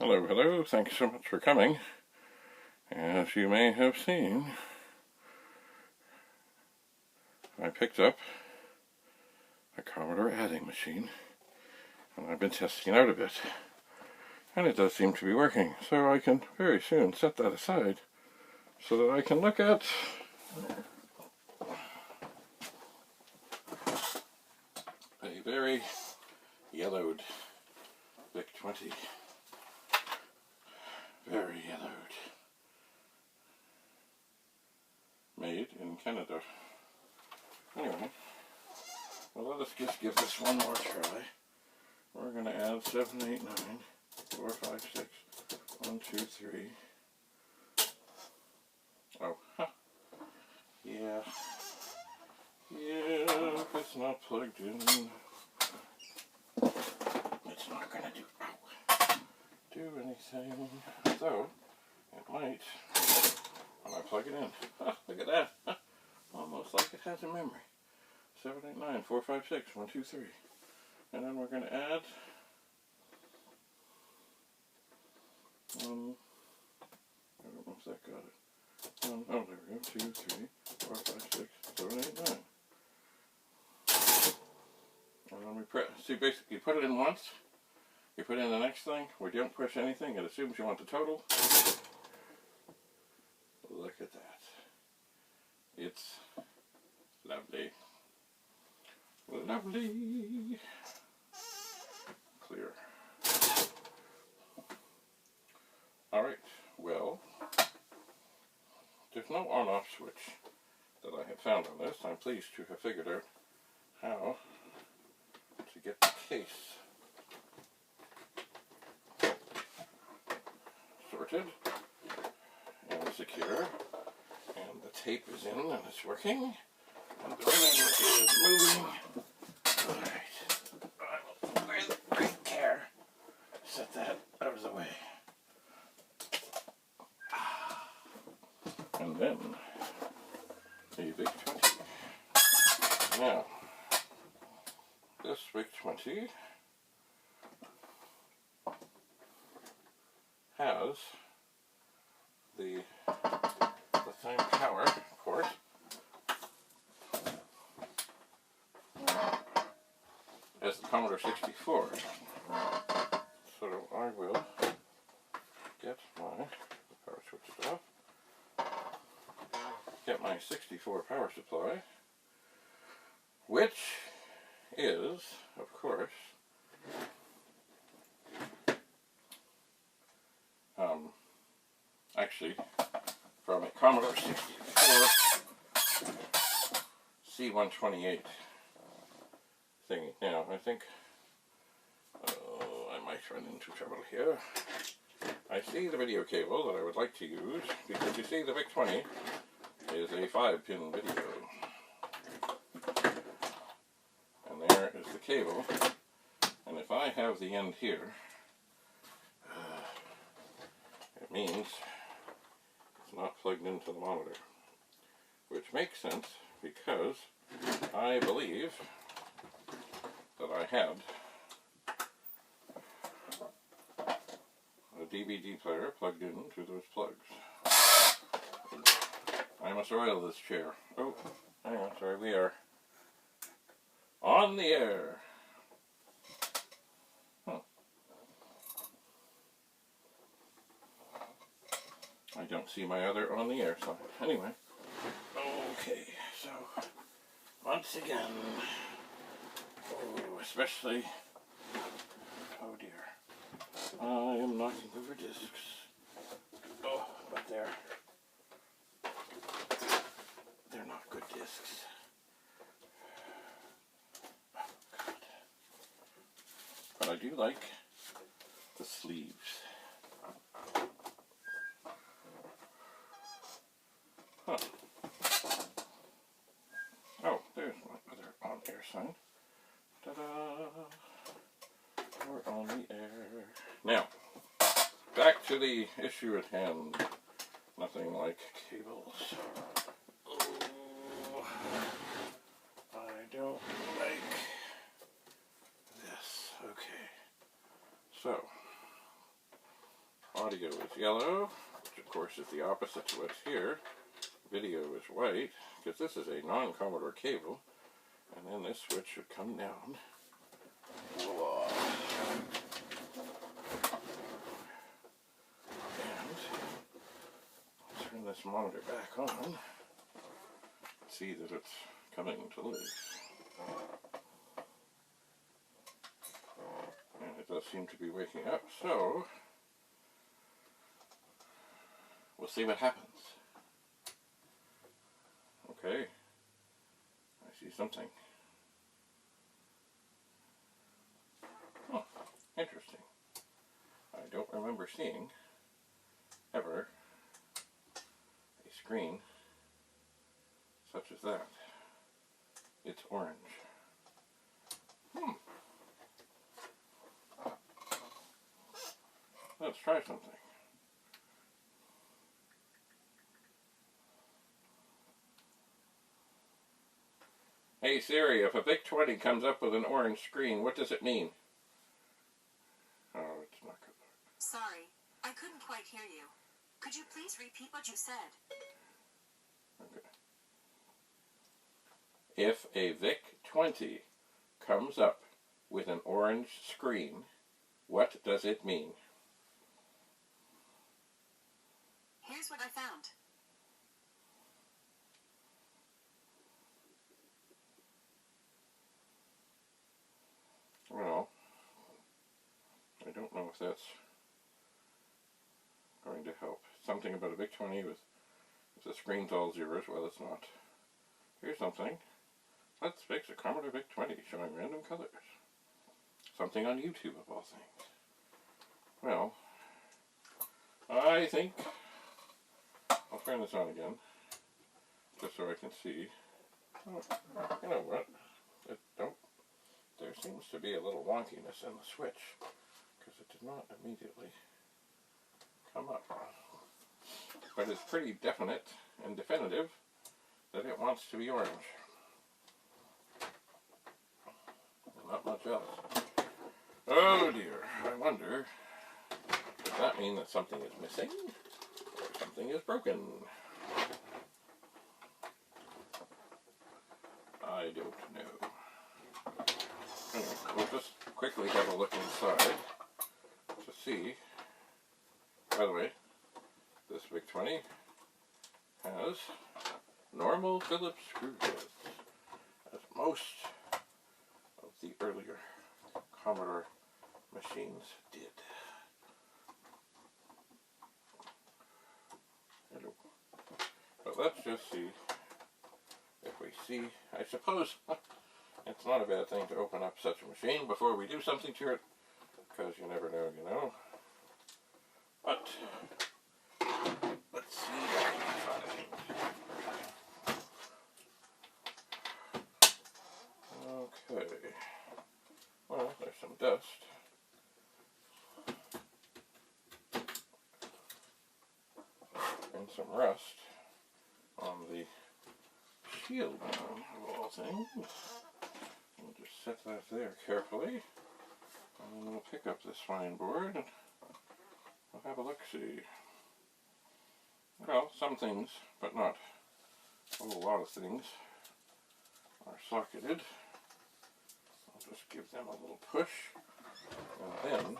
Hello, hello, thank you so much for coming. As you may have seen, I picked up a Commodore Adding Machine, and I've been testing it out a bit. And it does seem to be working, so I can very soon set that aside so that I can look at a very yellowed Vic-20. Very yellowed. Made in Canada. Anyway, well, let us just give this one more try. We're going to add 7, 8, 9, 4, 5, 6, 1, 2, 3. Oh, huh. Yeah, if it's not plugged in, it's not going to do anything. So, it might when I plug it in. Look at that. Almost like it has a memory. 7, 8, 9, 4, 5, 6, 1, 2, 3. And then we're going to add I don't know if that got it. Oh, there we go. 2, 3, 4, 5, 6, 7, 8, 9. And then we press. See, basically, you put it in once, you put in the next thing, we don't push anything, it assumes you want the total. Look at that. It's lovely. Lovely. Clear. Alright, well, there's no on-off switch that I have found on this. I'm pleased to have figured out how to get the case sorted and secure, and the tape is in and it's working, and the ribbon is moving. Alright, I will, with great care, set that out of the way. And then the Vic-20. Now, this Vic-20 has the same power, of course, as the Commodore 64. So I will get my power switches off. Get my 64 power supply, which is, of course, actually from a Commodore 64 C128 thingy. Now, I think I might run into trouble here. I see the video cable that I would like to use, because you see the Vic-20 is a 5-pin video. And there is the cable. And if I have the end here, it means it's not plugged into the monitor. Which makes sense, because I believe that I had a DVD player plugged into those plugs. I must oil this chair. Oh, hang on, sorry, we are on the air. I don't see my other on the air sign. Anyway, okay, so once again, especially, oh dear, I am knocking over discs. Oh, but they're not good discs. Oh, God. But I do like the sleeves. Huh. Oh, there's my other on-air sign. Ta-da! We're on the air. Now, back to the issue at hand. Nothing like cables. Oh, I don't like this. Okay. So, Audio is yellow, which of course is the opposite to what's here. Video is white, because this is a non-Commodore cable, and then this switch should come down. Voila. And I'll turn this monitor back on. See that it's coming to life. And it does seem to be waking up, so we'll see what happens. Okay, I see something. Oh, interesting. I don't remember seeing ever a screen such as that. It's orange. Let's try something. Hey Siri, if a Vic-20 comes up with an orange screen, what does it mean? Oh, it's not good. Sorry, I couldn't quite hear you. Could you please repeat what you said? Okay. If a Vic-20 comes up with an orange screen, what does it mean? Here's what I found. Well, I don't know if that's going to help. Something about a Vic-20 with the screen's all zeros. Well, it's not. Here's something. Let's fix a Commodore Vic-20 showing random colors. Something on YouTube of all things. Well, I think I'll turn this on again, just so I can see. Oh, you know what? There seems to be a little wonkiness in the switch, because it did not immediately come up. But it's pretty definite and definitive that it wants to be orange. Not much else. Oh dear, I wonder, does that mean that something is missing, or something is broken? I don't know. Anyway, we'll just quickly have a look inside to see. By the way, this Vic-20 has normal Phillips screw heads, as most of the earlier Commodore machines did. Hello. But let's just see if we see. I suppose it's not a bad thing to open up such a machine before we do something to it, because you never know, you know. But let's see what we can find. Okay. Well, there's some dust. And some rust on the shield mount of all things. We'll just set that there carefully. And then we'll pick up this fine board and we'll have a look-see. Well, some things, but not a whole lot of things, are socketed. I'll just give them a little push, and then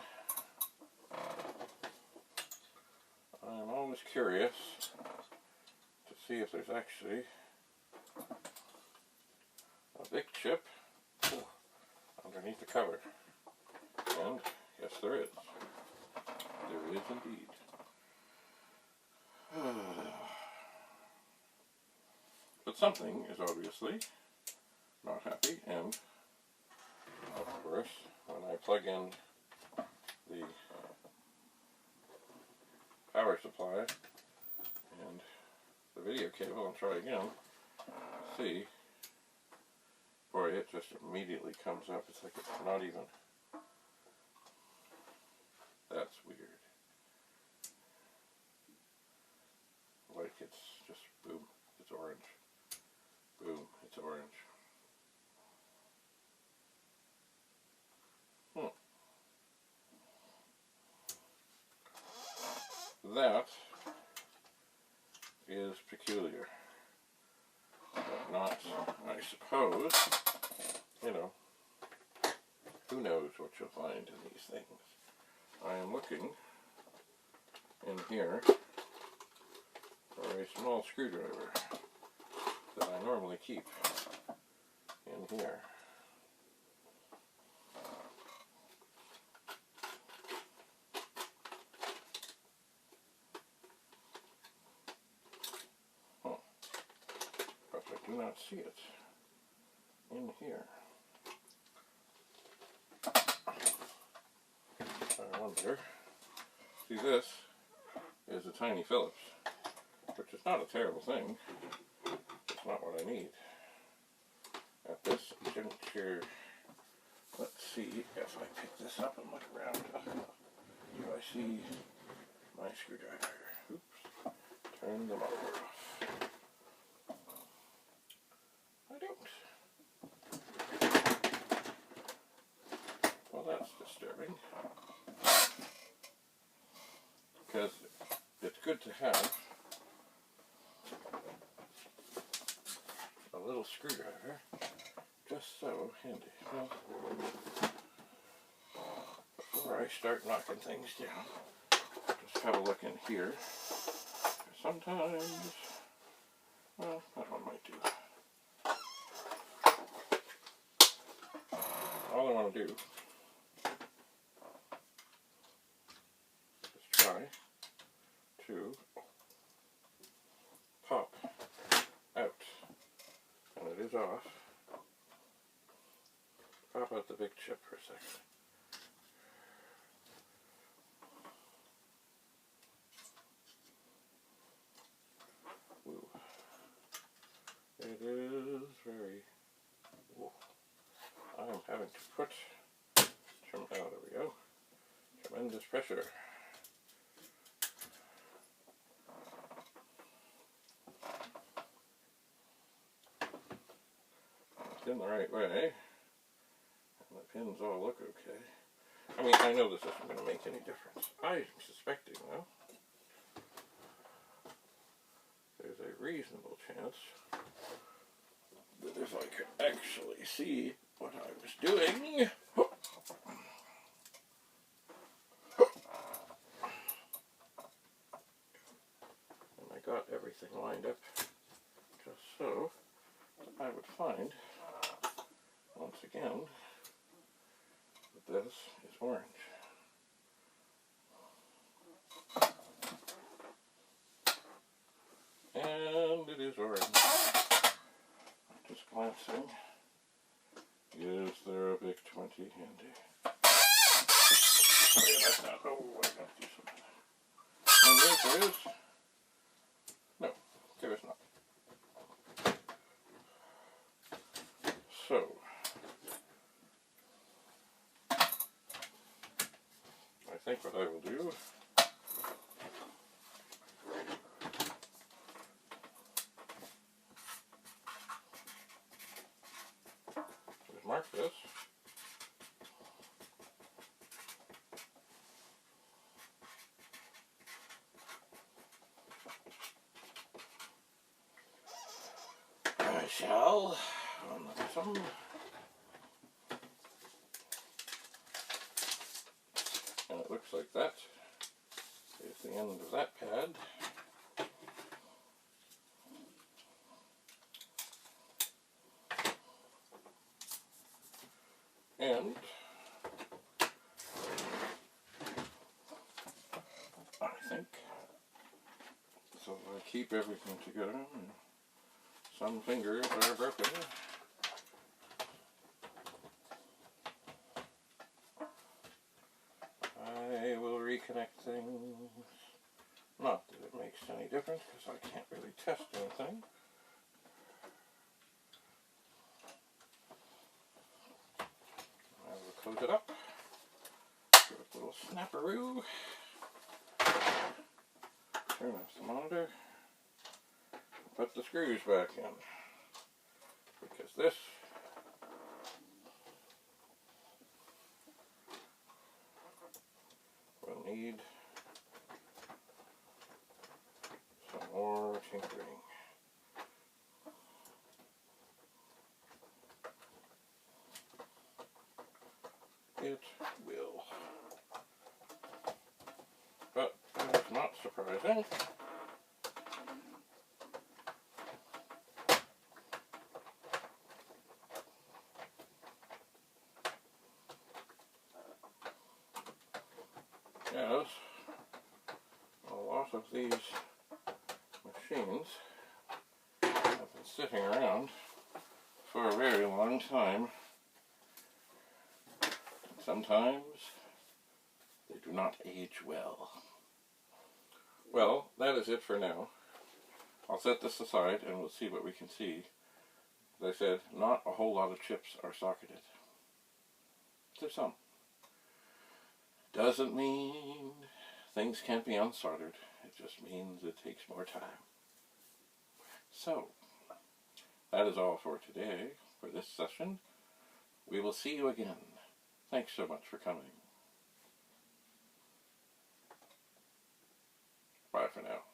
I'm always curious to see if there's actually a Vic chip underneath the cover. And yes, there is. There is indeed. But something is obviously not happy, and of course, when I plug in the power supply and the video cable and try again, see, boy, it just immediately comes up. It's like it's not even. That's weird. Like it's just boom, it's orange. Boom, it's orange. that is peculiar. But not, I suppose, you know, who knows what you'll find in these things. I am looking in here for a small screwdriver that I normally keep in here. But I do not see it in here. I wonder. See, this is a tiny Phillips, which is not a terrible thing. It's not what I need. At this juncture, let's see if I pick this up and look around. Do I see my screwdriver? Oops. Turn the motor off. I don't. Well, that's disturbing. Because it's good to have a little screwdriver, just so handy. Well, before I start knocking things down, just have a look in here. Sometimes, well, that one might do. All I want to do is try to pop out, and it is off. Pop out the big chip for a second. Woo. It is very, whoa. I am having to put, oh, there we go, tremendous pressure. It's in the right way, and the pins all look okay. I mean, I know this isn't going to make any difference. I'm suspecting, though, there's a reasonable chance that if I could actually see what I was doing, and I got everything lined up just so, I would find, once again, that this is orange. And it is orange. Just glancing. Is there a Vic-20 handy? Oh, yeah, that's not. Oh, I gotta do something. And yes, there is. No, there is not. So, I think what I will do is mark this. I shall on the bottom. And it looks like that is the end of that pad. And I think, so I keep everything together, and some fingers are broken. I will reconnect things. Not that it makes any difference, because I can't really test anything. I will close it up. Give it a little snapperoo. Turn off the monitor. Put the screws back in. Because this will need more tinkering. It will. But that's not surprising. Yes, a lot of these machines have been sitting around for a very long time. Sometimes they do not age well. Well, that is it for now. I'll set this aside and we'll see what we can see. As I said, not a whole lot of chips are socketed. There's some. Doesn't mean things can't be unsoldered. It just means it takes more time. So, that is all for today, for this session. We will see you again. Thanks so much for coming. Bye for now.